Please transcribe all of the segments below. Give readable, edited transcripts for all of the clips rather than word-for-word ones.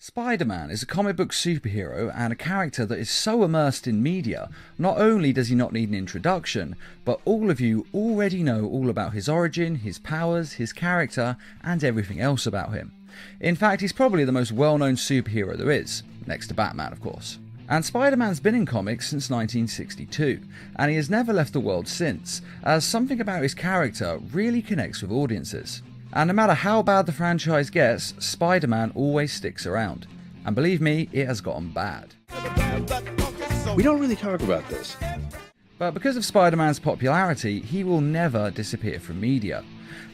Spider-Man is a comic book superhero and a character that is so immersed in media, not only does he not need an introduction, but all of you already know all about his origin, his powers, his character, and everything else about him. In fact, he's probably the most well-known superhero there is, next to Batman of course. And Spider-Man's been in comics since 1962, and he has never left the world since, as something about his character really connects with audiences. And no matter how bad the franchise gets, Spider-Man always sticks around. And believe me, it has gotten bad. We don't really talk about this. But because of Spider-Man's popularity, he will never disappear from media.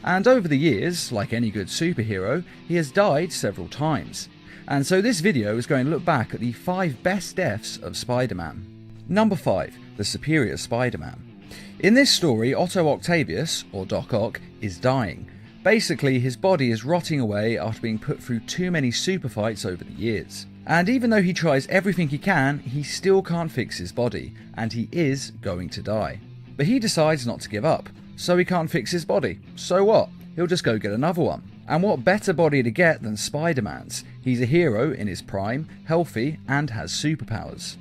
And over the years, like any good superhero, he has died several times. And so this video is going to look back at the 5 best deaths of Spider-Man. Number 5. The Superior Spider-Man. In this story, Otto Octavius, or Doc Ock, is dying. Basically, his body is rotting away after being put through too many super fights over the years. And even though he tries everything he can, he still can't fix his body, and he is going to die. But he decides not to give up, so he can't fix his body. So what? He'll just go get another one. And what better body to get than Spider-Man's? He's a hero in his prime, healthy, and has superpowers.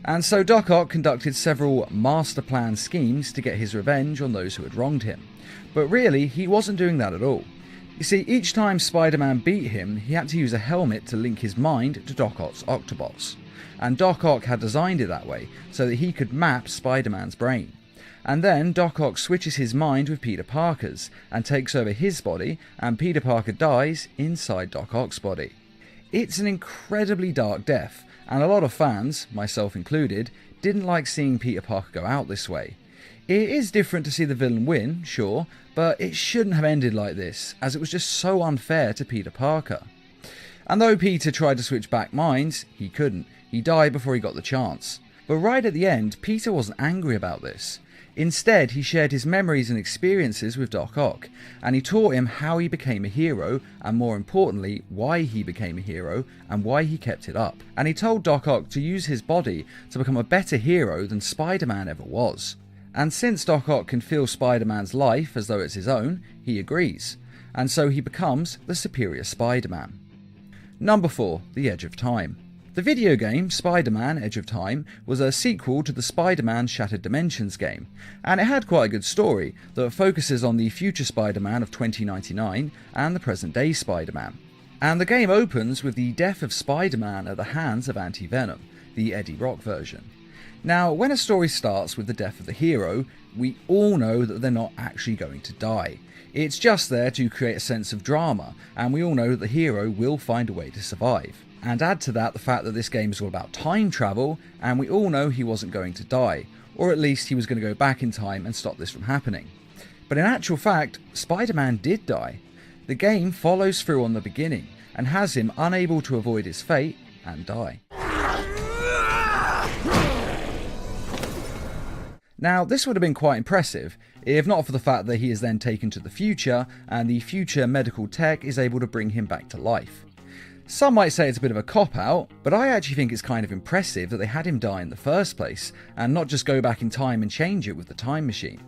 And so Doc Ock conducted several master plan schemes to get his revenge on those who had wronged him. But really, he wasn't doing that at all. You see, each time Spider-Man beat him, he had to use a helmet to link his mind to Doc Ock's Octobots. And Doc Ock had designed it that way, so that he could map Spider-Man's brain. And then Doc Ock switches his mind with Peter Parker's, and takes over his body, and Peter Parker dies inside Doc Ock's body. It's an incredibly dark death, and a lot of fans, myself included, didn't like seeing Peter Parker go out this way. It is different to see the villain win, sure, but it shouldn't have ended like this, as it was just so unfair to Peter Parker. And though Peter tried to switch back minds, he couldn't. He died before he got the chance. But right at the end, Peter wasn't angry about this. Instead, he shared his memories and experiences with Doc Ock, and he taught him how he became a hero, and more importantly, why he became a hero, and why he kept it up. And he told Doc Ock to use his body to become a better hero than Spider-Man ever was. And since Doc Ock can feel Spider-Man's life as though it's his own, he agrees. And so he becomes the Superior Spider-Man. Number 4. The Edge of Time. The video game Spider-Man Edge of Time was a sequel to the Spider-Man Shattered Dimensions game, and it had quite a good story that focuses on the future Spider-Man of 2099 and the present day Spider-Man. And the game opens with the death of Spider-Man at the hands of Anti-Venom, the Eddie Brock version. Now, when a story starts with the death of the hero, we all know that they're not actually going to die. It's just there to create a sense of drama, and we all know that the hero will find a way to survive. And add to that the fact that this game is all about time travel, and we all know he wasn't going to die, or at least he was going to go back in time and stop this from happening. But in actual fact, Spider-Man did die. The game follows through on the beginning, and has him unable to avoid his fate, and die. Now, this would have been quite impressive, if not for the fact that he is then taken to the future, and the future medical tech is able to bring him back to life. Some might say it's a bit of a cop-out, but I actually think it's kind of impressive that they had him die in the first place, and not just go back in time and change it with the time machine.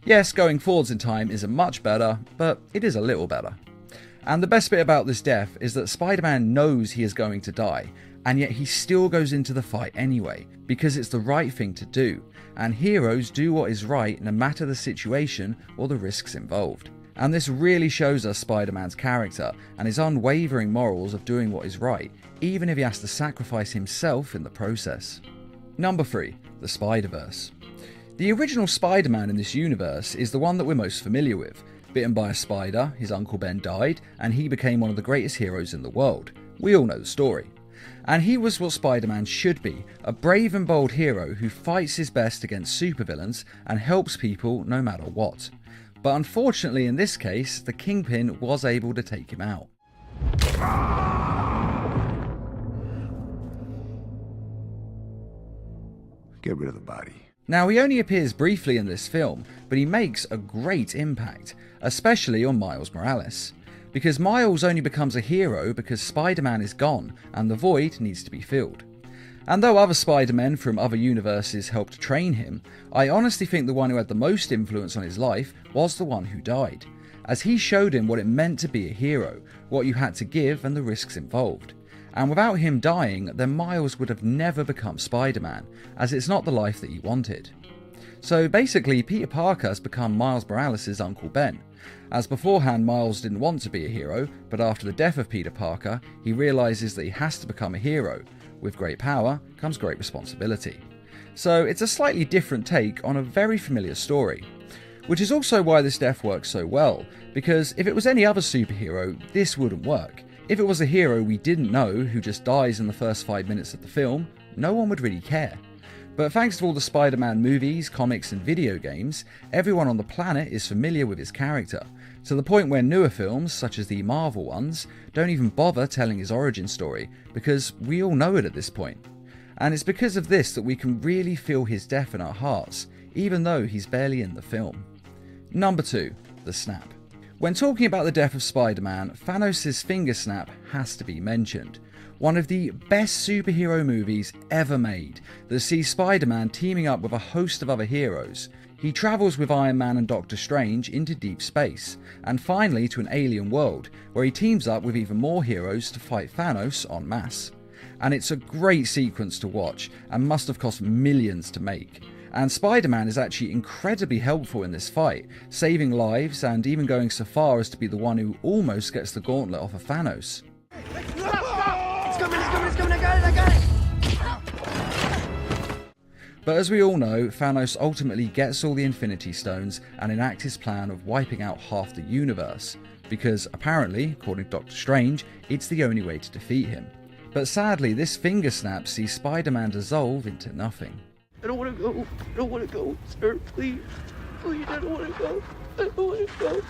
Yes, going forwards in time isn't much better, but it is a little better. And the best bit about this death is that Spider-Man knows he is going to die, and yet he still goes into the fight anyway, because it's the right thing to do, and heroes do what is right no matter the situation or the risks involved. And this really shows us Spider-Man's character and his unwavering morals of doing what is right, even if he has to sacrifice himself in the process. Number 3. The Spider-Verse. The original Spider-Man in this universe is the one that we're most familiar with. Bitten by a spider, his Uncle Ben died, and he became one of the greatest heroes in the world. We all know the story. And he was what Spider-Man should be, a brave and bold hero who fights his best against supervillains and helps people no matter what. But unfortunately in this case, the Kingpin was able to take him out. Get rid of the body. Now, he only appears briefly in this film, but he makes a great impact, especially on Miles Morales. Because Miles only becomes a hero because Spider-Man is gone and the void needs to be filled. And though other Spider-Men from other universes helped train him, I honestly think the one who had the most influence on his life was the one who died, as he showed him what it meant to be a hero, what you had to give and the risks involved. And without him dying, then Miles would have never become Spider-Man, as it's not the life that he wanted. So basically, Peter Parker has become Miles Morales' Uncle Ben, as beforehand Miles didn't want to be a hero, but after the death of Peter Parker, he realises that he has to become a hero. With great power comes great responsibility. So it's a slightly different take on a very familiar story. Which is also why this death works so well, because if it was any other superhero, this wouldn't work. If it was a hero we didn't know who just dies in the first 5 minutes of the film, no one would really care. But thanks to all the Spider-Man movies, comics and video games, everyone on the planet is familiar with his character, to the point where newer films, such as the Marvel ones, don't even bother telling his origin story, because we all know it at this point. And it's because of this that we can really feel his death in our hearts, even though he's barely in the film. Number 2. The Snap. When talking about the death of Spider-Man, Thanos' finger snap has to be mentioned. One of the best superhero movies ever made that sees Spider-Man teaming up with a host of other heroes. He travels with Iron Man and Doctor Strange into deep space, and finally to an alien world, where he teams up with even more heroes to fight Thanos en masse. And it's a great sequence to watch, and must have cost millions to make. And Spider-Man is actually incredibly helpful in this fight, saving lives and even going so far as to be the one who almost gets the gauntlet off of Thanos. I got it! But as we all know, Thanos ultimately gets all the Infinity Stones and enacts his plan of wiping out half the universe, because apparently, according to Doctor Strange, it's the only way to defeat him. But sadly, this finger snap sees Spider-Man dissolve into nothing. I don't want to go. I don't want to go, sir. Please. Please, I don't want to go. I don't want to go.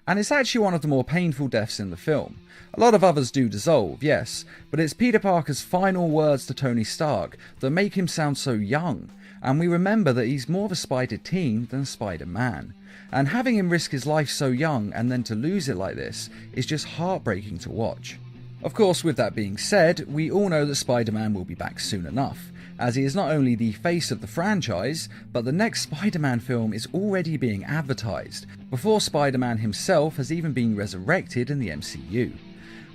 And it's actually one of the more painful deaths in the film. A lot of others do dissolve, yes, but it's Peter Parker's final words to Tony Stark that make him sound so young, and we remember that he's more of a Spider-Teen than Spider-Man. And having him risk his life so young and then to lose it like this is just heartbreaking to watch. Of course, with that being said, we all know that Spider-Man will be back soon enough, as he is not only the face of the franchise, but the next Spider-Man film is already being advertised, before Spider-Man himself has even been resurrected in the MCU.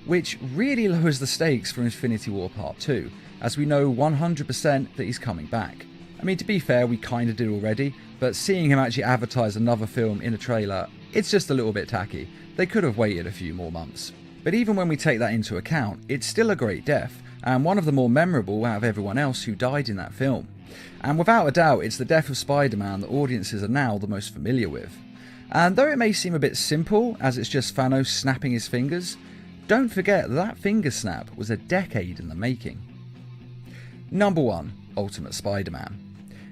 Which really lowers the stakes for Infinity War Part 2, as we know 100% that he's coming back. I mean, to be fair, we kinda did already, but seeing him actually advertise another film in a trailer, it's just a little bit tacky. They could have waited a few more months. But even when we take that into account, it's still a great death, and one of the more memorable out of everyone else who died in that film. And without a doubt, it's the death of Spider-Man that audiences are now the most familiar with. And though it may seem a bit simple, as it's just Thanos snapping his fingers, don't forget that finger snap was a decade in the making. Number 1. Ultimate Spider-Man.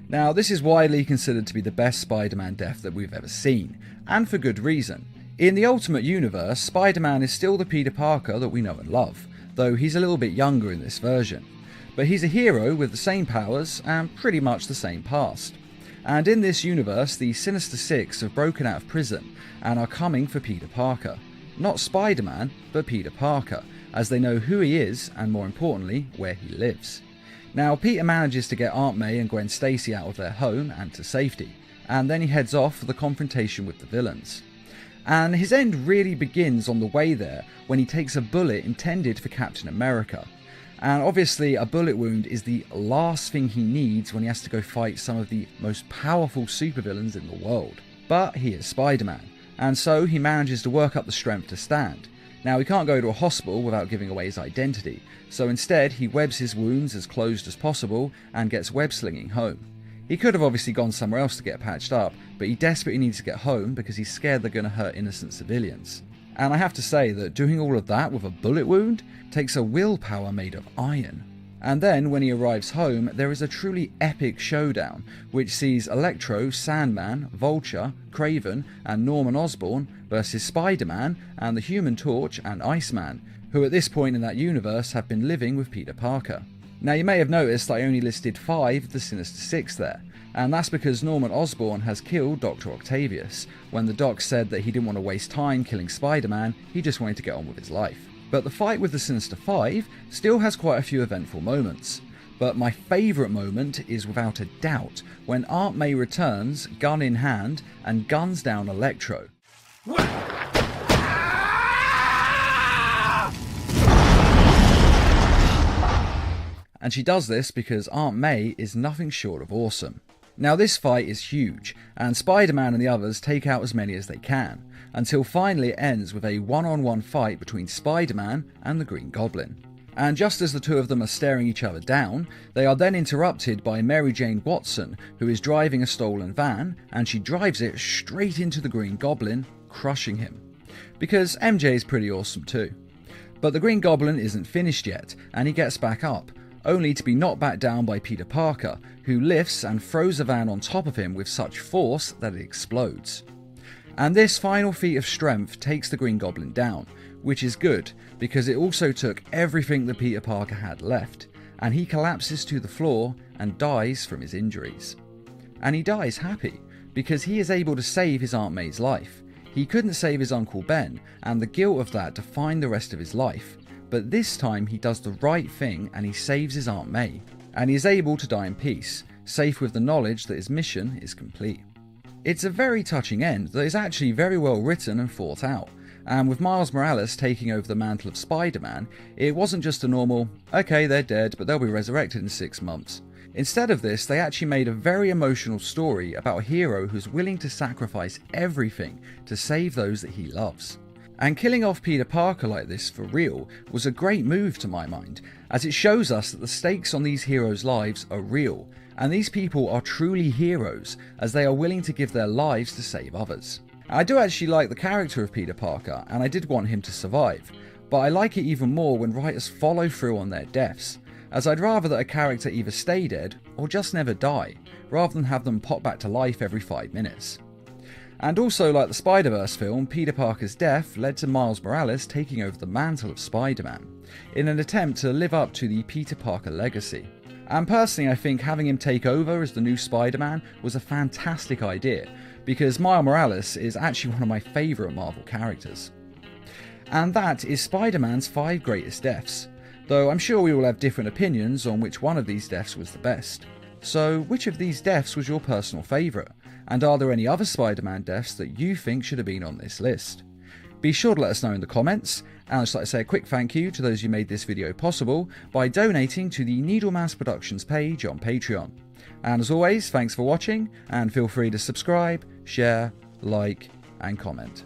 Now, this is widely considered to be the best Spider-Man death that we've ever seen, and for good reason. In the Ultimate Universe, Spider-Man is still the Peter Parker that we know and love, though he's a little bit younger in this version. But he's a hero with the same powers and pretty much the same past. And in this universe, the Sinister Six have broken out of prison and are coming for Peter Parker. Not Spider-Man, but Peter Parker, as they know who he is and more importantly, where he lives. Now, Peter manages to get Aunt May and Gwen Stacy out of their home and to safety, and then he heads off for the confrontation with the villains. And his end really begins on the way there when he takes a bullet intended for Captain America. And obviously a bullet wound is the last thing he needs when he has to go fight some of the most powerful supervillains in the world. But he is Spider-Man, and so he manages to work up the strength to stand. Now, he can't go to a hospital without giving away his identity, so instead he webs his wounds as closed as possible and gets web-slinging home. He could have obviously gone somewhere else to get patched up, but he desperately needs to get home because he's scared they're going to hurt innocent civilians. And I have to say that doing all of that with a bullet wound takes a willpower made of iron. And then when he arrives home, there is a truly epic showdown, which sees Electro, Sandman, Vulture, Kraven and Norman Osborn versus Spider-Man and the Human Torch and Iceman, who at this point in that universe have been living with Peter Parker. Now, you may have noticed I only listed 5 of the Sinister Six there, and that's because Norman Osborn has killed Dr. Octavius. When the Doc said that he didn't want to waste time killing Spider-Man, he just wanted to get on with his life. But the fight with the Sinister Five still has quite a few eventful moments. But my favourite moment is without a doubt when Aunt May returns, gun in hand, and guns down Electro. and she does this because Aunt May is nothing short of awesome. Now this fight is huge, and Spider-Man and the others take out as many as they can, until finally it ends with a one-on-one fight between Spider-Man and the Green Goblin. And just as the two of them are staring each other down, they are then interrupted by Mary Jane Watson, who is driving a stolen van, and she drives it straight into the Green Goblin, crushing him. Because MJ is pretty awesome too. But the Green Goblin isn't finished yet, and he gets back up, only to be knocked back down by Peter Parker, who lifts and throws the van on top of him with such force that it explodes. And this final feat of strength takes the Green Goblin down, which is good, because it also took everything that Peter Parker had left, and he collapses to the floor and dies from his injuries. And he dies happy, because he is able to save his Aunt May's life. He couldn't save his Uncle Ben, and the guilt of that defined the rest of his life, but this time he does the right thing and he saves his Aunt May, and he is able to die in peace, safe with the knowledge that his mission is complete. It's a very touching end that is actually very well written and thought out, and with Miles Morales taking over the mantle of Spider-Man, it wasn't just a normal, okay they're dead but they'll be resurrected in 6 months. Instead of this, they actually made a very emotional story about a hero who's willing to sacrifice everything to save those that he loves. And killing off Peter Parker like this for real was a great move to my mind, as it shows us that the stakes on these heroes' lives are real, and these people are truly heroes as they are willing to give their lives to save others. I do actually like the character of Peter Parker, and I did want him to survive, but I like it even more when writers follow through on their deaths, as I'd rather that a character either stay dead or just never die, rather than have them pop back to life every 5 minutes. And also, like the Spider-Verse film, Peter Parker's death led to Miles Morales taking over the mantle of Spider-Man, in an attempt to live up to the Peter Parker legacy. And personally, I think having him take over as the new Spider-Man was a fantastic idea, because Miles Morales is actually one of my favourite Marvel characters. And that is Spider-Man's 5 greatest deaths, though I'm sure we all have different opinions on which one of these deaths was the best. So which of these deaths was your personal favourite? And are there any other Spider-Man deaths that you think should have been on this list? Be sure to let us know in the comments, and I'd just like to say a quick thank you to those who made this video possible by donating to the Needlemass Productions page on Patreon. And as always, thanks for watching, and feel free to subscribe, share, like, and comment.